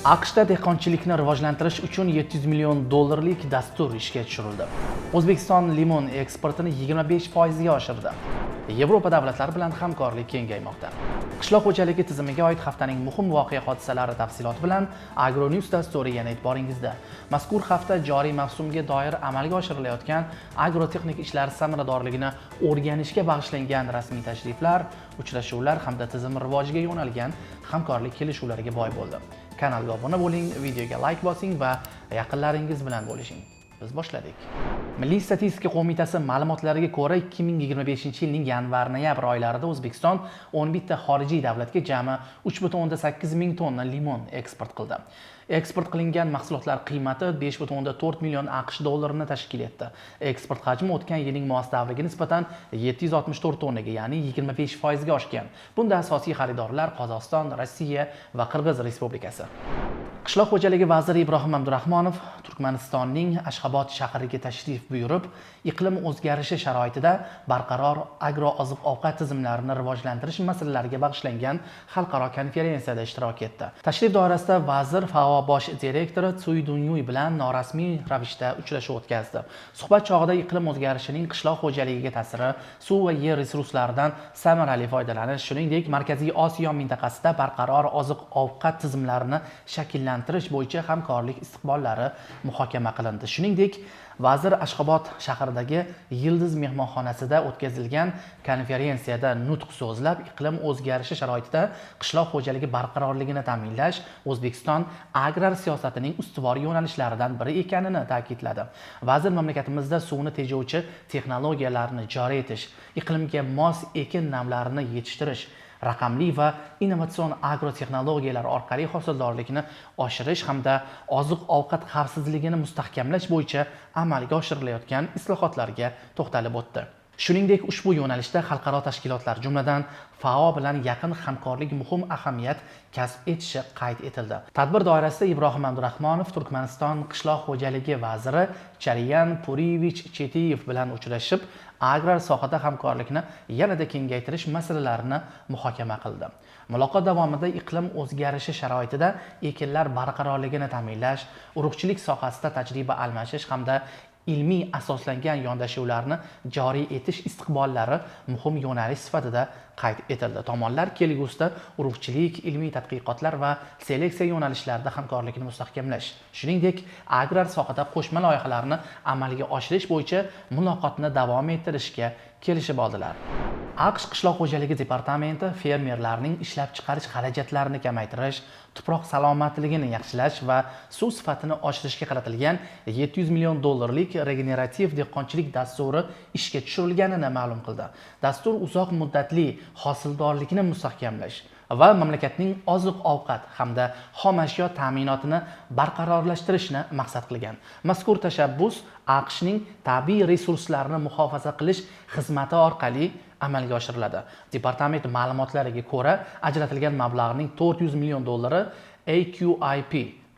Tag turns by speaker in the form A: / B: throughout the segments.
A: AQShda dehqonchilikni rivojlantirish uchun 700 million dollarlik dastur ishga tushirildi. O'zbekiston limon eksportini 25% ga oshirdi. Yevropa davlatlari bilan hamkorlik kengaymoqda. Qishloq xo'jaligi tizimiga oid haftaning muhim voqea hodisalari tafsiloti bilan Agronews dasturi yana e'tiboringizda. Mazkur hafta joriy mavsumga doir amalga oshirilayotgan agrotexnik ishlar samaradorligini o'rganishga bag'ishlangan rasmiy tashriflar, uchrashuvlar hamda tizim rivojiga yo'nalgan hamkorlik kelishuvlariga boy bo'ldi. Kanalga obuna bo'ling, videoga like bosing va yaqinlaringiz bilan bo'lishing. Biz boshladik. Milliy statistika qo'mitasi ma'lumotlariga ko'ra 2025-yilning yanvar-noyabr oylarida O'zbekiston 11 ta xorijiy davlatga jami 3,8 ming tonna limon eksport qildi. Eksport qilingan mahsulotlar qiymati 5,4 million AQSh dollarini tashkil etdi. Eksport hajmi o'tgan yilning mos davriga nisbatan 764 tonnaga, ya'ni 25% ga oshgan. Bunda asosiy xaridorlar Qozog'iston, Rossiya va Qirg'iz Respublikasi. Qishloq xo'jaligi vaziri Ibrohim Abdurahmonov Turkmanistonning Ashxobod shahriga tashrif buyurib, iqlim o'zgarishi sharoitida barqaror agro-oziq-ovqat tizimlarini rivojlantirish masalalariga bag'ishlangan xalqaro konferensiyada ishtirok etdi. Tashrif doirasida vazir FAO bosh direktori Tsui Dunyuy bilan norasmiy ravishda uchrashuv o'tkazdi. Suhbat chog'ida iqlim o'zgarishining qishloq xo'jaligiga ta'siri, suv va yer resurslaridan samarali foydalanish, shuningdek Markaziy Osiyo mintaqasida barqaror oziq-ovqat tizimlarini shakllantirish bo'yicha hamkorlik istiqbollari muhokama qilindi. Shuningdek, vazir Ashxobod shahridagi Yildiz mehmonxonasida o'tkazilgan konferensiyada nutq so'zlab, iqlim o'zgarishi sharoitida qishloq xo'jaligi barqarorligini ta'minlash O'zbekiston agrar siyosatining ustuvor yo'nalishlaridan biri ekanini ta'kidladi. Vazir mamlakatimizda suvni tejovchi texnologiyalarni joriy etish, iqlimga mos ekin navlarini yetishtirish, raqamli va innovatsion agrotexnologiyalar orqali hosildorlikni oshirish hamda oziq-ovqat xavfsizligini mustahkamlash bo'yicha amalga oshirilayotgan islohotlarga to'xtalib o'tdi. Shuningdek, ushbu yo'nalishda xalqaro tashkilotlar, jumladan FAO bilan yaqin hamkorlik muhim ahamiyat kasb etishi qayd etildi. Tadbir doirasida Ibrohim Abdurahmonov Turkmaniston qishloq xo'jaligi vaziri Chariyan Purivich Chetiyev bilan uchrashib, agrar sohada hamkorlikni yanada kengaytirish masalalarini muhokama qildi. Muloqot davomida iqlim o'zgarishi sharoitida ekinlar barqarorligini ta'minlash, urug'chilik sohasida tajriba almashish hamda ilmiy asoslangan yondashuvlarni joriy etish istiqbollari muhim yo'nalish sifatida qayd etildi. Tomonlar kelgusida urug'chilik, ilmiy tadqiqotlar va seleksiya yo'nalishlarida hamkorlikni mustahkamlash, shuningdek, agrar sohada qo'shma loyihalarni amalga oshirish bo'yicha muloqotni davom ettirishga kelishib oldilar. AQSh qishloq xo'jaligi departamenti fermerlarning ishlab chiqarish xarajatlarini kamaytirish, tuproq salomatligini yaxshilash va suv sifatini oshirishga qaratilgan 700 million dollarlik regenerativ dehqonchilik dasturi ishga tushirilganini ma'lum qildi. Dastur uzoq muddatli hosildorlikni mustahkamlash va mamlakatning oziq-ovqat hamda xom ashyo ta'minotini barqarorlashtirishni maqsad qilgan. Mazkur tashabbus AQShning tabiiy resurslarini muhofaza qilish xizmati orqali amalga oshiriladi. Departament ma'lumotlariga ko'ra, ajratilgan mablag'ning 400 million dollari AQIP,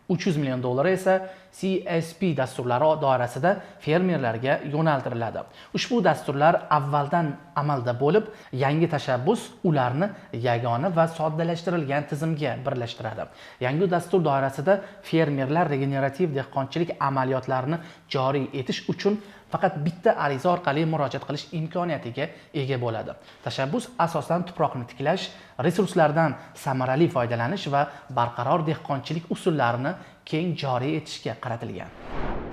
A: 300 million dollari esa CSP dasturlari doirasida fermerlarga yo'naltiriladi. Ushbu dasturlar avvaldan amalda bo'lib, yangi tashabbus ularni yagona va soddalashtirilgan tizimga birlashtiradi. Yangi dastur doirasida fermerlar regenerativ dehqonchilik amaliyotlarini joriy etish uchun faqat bitta ariza orqali murojaat qilish imkoniyatiga ega bo'ladi. Tashabbus asosan tuproqni tiklash, resurslardan samarali foydalanish va barqaror dehqonchilik usullarini keng joriy etishga qaratilgan.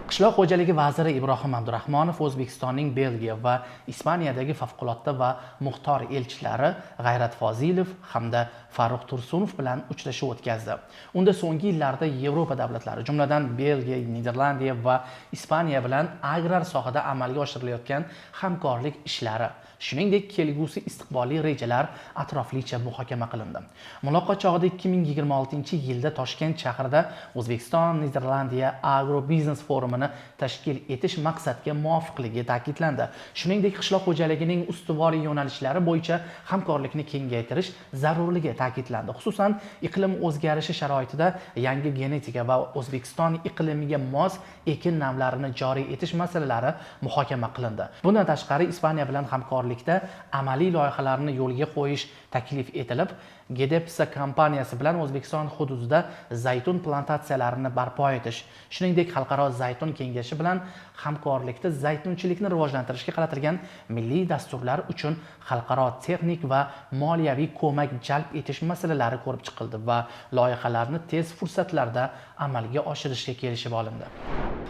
A: Qishloq xo'jaligi vaziri Ibrohim Abdurahmonov O'zbekistonning Belgiya va Ispaniyadagi favqulodda va muxtor elchilari G'ayrat Fozilov hamda Farruh Tursunov bilan uchrashuv o'tkazdi. Unda so'nggi yillarda Yevropa davlatlari, jumladan Belgiya, Niderlandiya va Ispaniya bilan agrar sohada amalga oshirilayotgan hamkorlik ishlari, shuningdek kelgusi istiqbolli rejalar atroflicha muhokama qilindi. Muloqot chog'ida 2026-yilda Toshkent shahrida O'zbekiston Niderlandiya agro biznes forumini tashkil etish maqsadga muvofiqligi ta'kidlandi. Shuningdek, qishloq xo'jaligining ustuvor yo'nalishlari bo'yicha hamkorlikni kengaytirish zarurligi ta'kidlandi. Xususan, iqlim o'zgarishi sharoitida yangi genetika va O'zbekiston iqlimiga mos ekin navlarini joriy etish masalalari muhokama qilindi. Bundan tashqari, Ispaniya bilan hamkorlikda amaliy loyihalarni yo'lga qo'yish taklif etilib, Gedepsa kompaniyasi bilan O'zbekiston hududida zaytun plantatsiyalarini barpo etish, shuningdek xalqaro zaytun kengashi bilan hamkorlikda zaytunchilikni rivojlantirishga qaratilgan milliy dasturlar uchun xalqaro texnik va moliyaviy ko'mak jalb etish masalalari ko'rib chiqildi va loyihalarni tez fursatlarda amalga oshirishga kelishib olindi.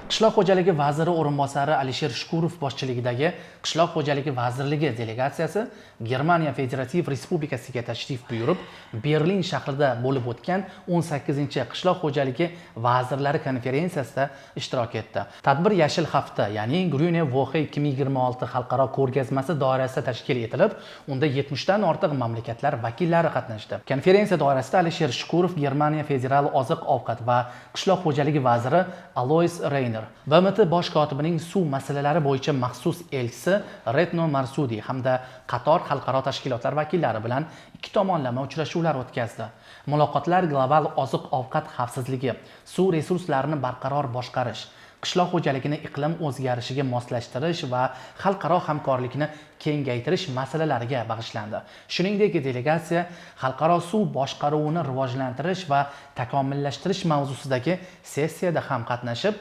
A: Qishloq xo'jaligi vaziri o'rinbosari Alisher Shukurov boshchiligidagi Qishloq xo'jaligi vazirligi delegatsiyasi Germaniya Federativ Respublikasiga tashrif buyurib, Berlin shahrida bo'lib o'tgan 18-chi Qishloq xo'jaligi vazirlari konferensiyasida ishtirok etdi. Tadbir Yashil hafta, ya'ni Grüne Woche 2026 xalqaro ko'rgazmasi doirasida tashkil etilib, unda 70 dan ortiq mamlakatlar vakillari qatnashdi. Konferensiya doirasida Alisher Shukurov Germaniya federal oziq-ovqat va qishloq xo'jaligi vaziri Alois Reiner, BMT bosh kotibining suv masalalari bo'yicha maxsus elchisi Retno Marsudi hamda qator xalqaro tashkilotlar vakillari bilan ikki tomonlama uchrashuvlar o'tkazdi. Muloqotlar global oziq-ovqat xavfsizligi, suv resurslarini barqaror boshqarish, qishloq xo'jaligini iqlim o'zgarishiga moslashtirish va xalqaro hamkorlikni kengaytirish masalalariga bag'ishlandi. Shuningdek, delegatsiya xalqaro suv boshqaruvini rivojlantirish va takomillashtirish mavzusidagi sessiyada ham qatnashib,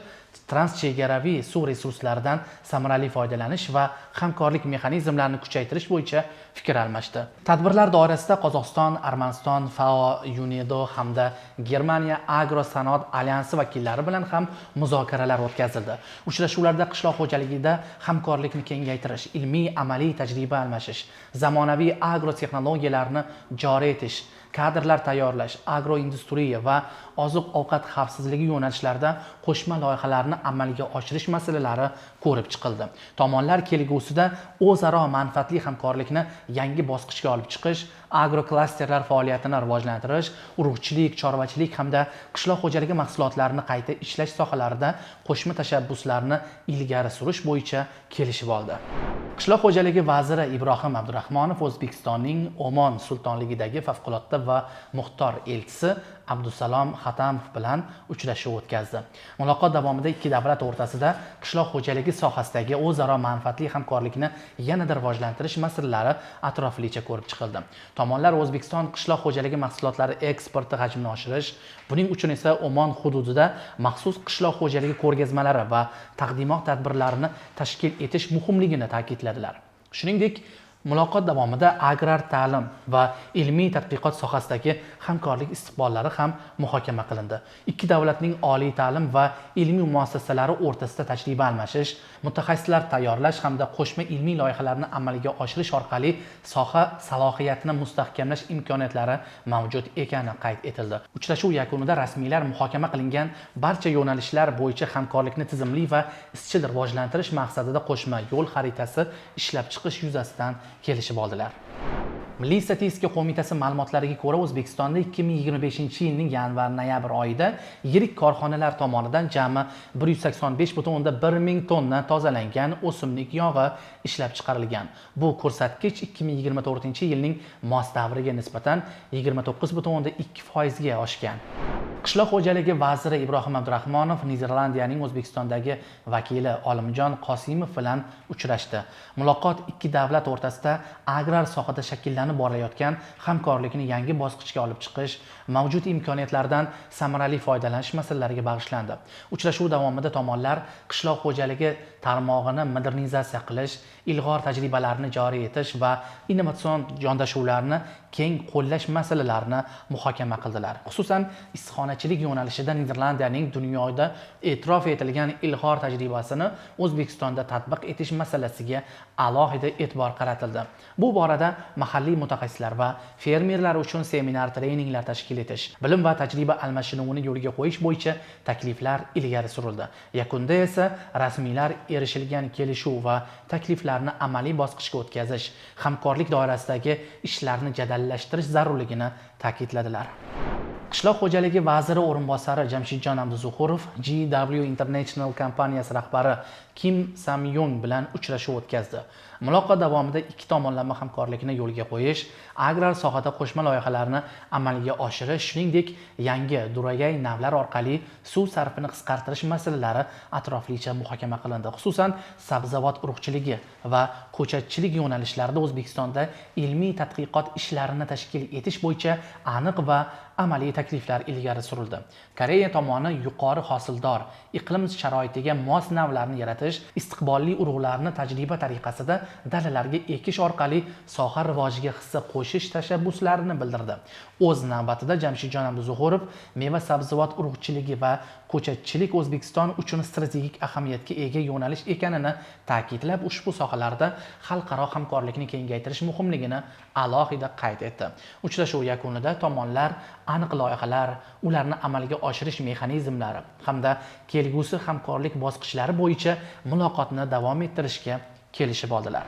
A: transchegaraviy suv resurslaridan samarali foydalanish va hamkorlik mexanizmlarini kuchaytirish bo'yicha fikr almashdi. Tadbirlar doirasida Qozog'iston, Armaniston, FAO, UNEDO hamda Germaniya Agro-sanoat alyansi vakillari bilan ham muzokaralar o'tkazildi. Uchrashuvlarda qishloq xo'jaligida hamkorlikni kengaytirish, ilmiy amaliy tajriba almashish, zamonaviy agrotexnologiyalarni joriy etish, kadrlar tayyorlash, agroindustriya va oziq-ovqat xavfsizligi yo'nalishlarida qo'shma loyihalarni amalga oshirish masalalari ko'rib chiqildi. Tomonlar kelgusida o'zaro manfaatli hamkorlikni yangi bosqichga olib chiqish, agroklasterlar faoliyatini rivojlantirish, urug'chilik, chorvachilik hamda qishloq xo'jaligi mahsulotlarini qayta ishlash sohalarida qo'shma tashabbuslarni ilgari surish bo'yicha kelishib oldi. Qishloq xo'jaligi vaziri Ibrohim Abdurahmonov O'zbekistonning Omon sultonligidagi favqulodda va muxtor elchisi Abdusalom Xatamov bilan uchrashuv o'tkazdi. Muloqot davomida ikki davlat o'rtasida qishloq xo'jaligi sohasidagi o'zaro manfaatli hamkorlikni yanada rivojlantirish masalalari atroflicha ko'rib chiqildi. Tomonlar O'zbekiston qishloq xo'jaligi mahsulotlari eksporti hajmini oshirish, buning uchun esa Omon hududida maxsus qishloq xo'jaligi ko'rgazmalari va taqdimot tadbirlarini tashkil etish muhimligini ta'kidladilar. Shuningdek, muloqot davomida agrar ta'lim va ilmiy tadqiqot sohasidagi hamkorlik istiqbollari ham muhokama qilindi. Ikki davlatning oliy ta'lim va ilmiy muassasalari o'rtasida tajriba almashish, mutaxassislar tayyorlash hamda qo'shma ilmiy loyihalarni amalga oshirish orqali soha salohiyatini mustahkamlash imkoniyatlari mavjud ekani qayd etildi. Uchrashuv yakunida rasmiylar muhokama qilingan barcha yo'nalishlar bo'yicha hamkorlikni tizimli va izchil rivojlantirish maqsadida qo'shma yo'l xaritasi ishlab chiqish yuzasidan kelishib oldilar. Milliy statistika qo'mitasi ma'lumotlariga ko'ra, O'zbekistonda 2025-yilning yanvar-noyabr oyida yirik korxonalar tomonidan jami 185,1 ming tonna tozalangan o'simlik yog'i ishlab chiqarilgan. Bu ko'rsatkich 2024-yilning mos davriga nisbatan 29,2% ga oshgan. Qishloq xo'jaligi vaziri Ibrohim Abdurahmonov Niderlandiyaning O'zbekistondagi vakili Olimjon Qosimov bilan uchrashdi. Muloqot ikki davlat o'rtasida agrar sohada shakllanib borayotgan hamkorlikni yangi bosqichga olib chiqish, mavjud imkoniyatlardan samarali foydalanish masalalariga bag'ishlandi. Uchrashuv davomida tomonlar qishloq xo'jaligi tarmog'ini modernizatsiya qilish, ilg'or tajribalarni joriy etish va innovatsion yondashuvlarni keng qo'llash masalalarini muhokama qildilar. Xususan, issiqxonachilik yo'nalishida Niderlandiyaning dunyoda e'tirof etilgan ilg'or tajribasini O'zbekistonda tatbiq etish masalasiga alohida e'tibor qaratildi. Bu borada mahalliy mutaxassislar va fermerlar uchun seminar, treninglar tashkil etish, bilim va tajriba almashinuvini yo'lga qo'yish bo'yicha takliflar ilgari surildi. Yakunda esa rasmiylar erishilgan kelishuv va takliflarni amaliy bosqichga o'tkazish, hamkorlik doirasidagi ishlarni jadallashtirish zarurligini ta'kidladilar. Qishloq xo'jaligi vaziri o'rinbosari Jamshidjon Abduzuhurov GW International kompaniyasi rahbari Kim Samyong bilan uchrashuv o'tkazdi. Muloqot davomida ikki tomonlama hamkorlikni yo'lga qo'yish, agrar sohada qo'shma loyihalarni amalga oshirish, shuningdek, yangi duragay navlar orqali suv sarfini qisqartirish masalalari atroflicha muhokama qilindi. Xususan, sabzavot urug'chiligi va ko'chatchilik yo'nalishlarida O'zbekistonda ilmiy tadqiqot ishlarini tashkil etish bo'yicha aniq va amaliy takliflar ilgari surildi. Koreya tomoni yuqori hosildor, iqlim sharoitiga mos navlarni yaratish, istiqbolli urug'larni tajriba tariqasida dalalarga ekish orqali soha rivojiga hissa qo'shish tashabbuslarini bildirdi. O'z navbatida Jamshidjon Abduzuhurov meva-sabzavot urug'chiligi va ko'chatchilik O'zbekiston uchun strategik ahamiyatga ega yo'nalish ekanini ta'kidlab, ushbu sohalarda xalqaro hamkorlikni kengaytirish muhimligini alohida qayd etdi. Uchrashuv yakunida tomonlar aniq loyihalar, ularni amalga oshirish mexanizmlari hamda kelgusi hamkorlik bosqichlari bo'yicha muloqotni davom ettirishga kelishib oldilar.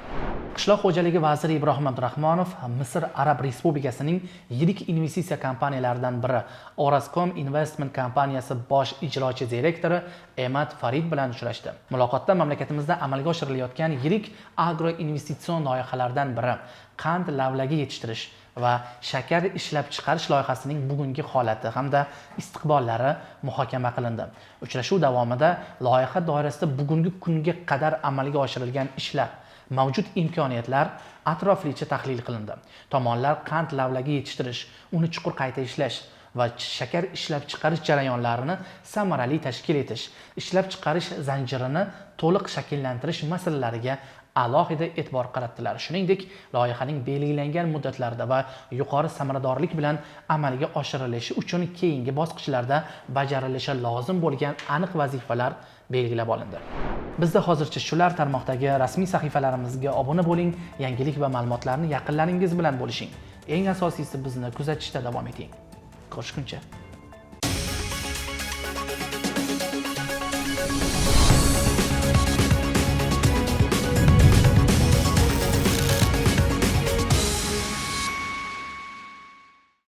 A: Qishloq xo'jaligi vaziri Ibrohim Abdurahmonov Misr Arab Respublikasining yirik investitsiya kompaniyalaridan biri Orascom Investment kompaniyasi bosh ijrochi direktori Emad Farid bilan uchrashdi. Muloqotda mamlakatimizda amalga oshirilayotgan yirik agroinvestitsion loyihalardan biri qand lavlagi yetishtirish va shakar ishlab chiqarish loyihasining bugungi holati hamda istiqbollari muhokama qilindi. Uchrashuv davomida loyiha doirasida bugungi kunga qadar amalga oshirilgan ishlar, mavjud imkoniyatlar atroflicha tahlil qilindi. Tomonlar qand lavlagi yetishtirish, uni chuqur qayta ishlash va shakar ishlab chiqarish jarayonlarini samarali tashkil etish, ishlab chiqarish zanjirini to'liq shakllantirish masalalariga alohida e'tibor qaratdilar. Shuningdek, loyihaning belgilangan muddatlarda va yuqori samaradorlik bilan amalga oshirilishi uchun keyingi bosqichlarda bajarilishi lozim bo'lgan aniq vazifalar belgilab olindi. Bizda hozircha shular. Tarmoqdagi rasmiy sahifalarimizga obuna bo'ling, yangilik va ma'lumotlarni yaqinlaringiz bilan bo'lishing. Eng asosiysi bizni kuzatishda davom eting. Ko'rishguncha.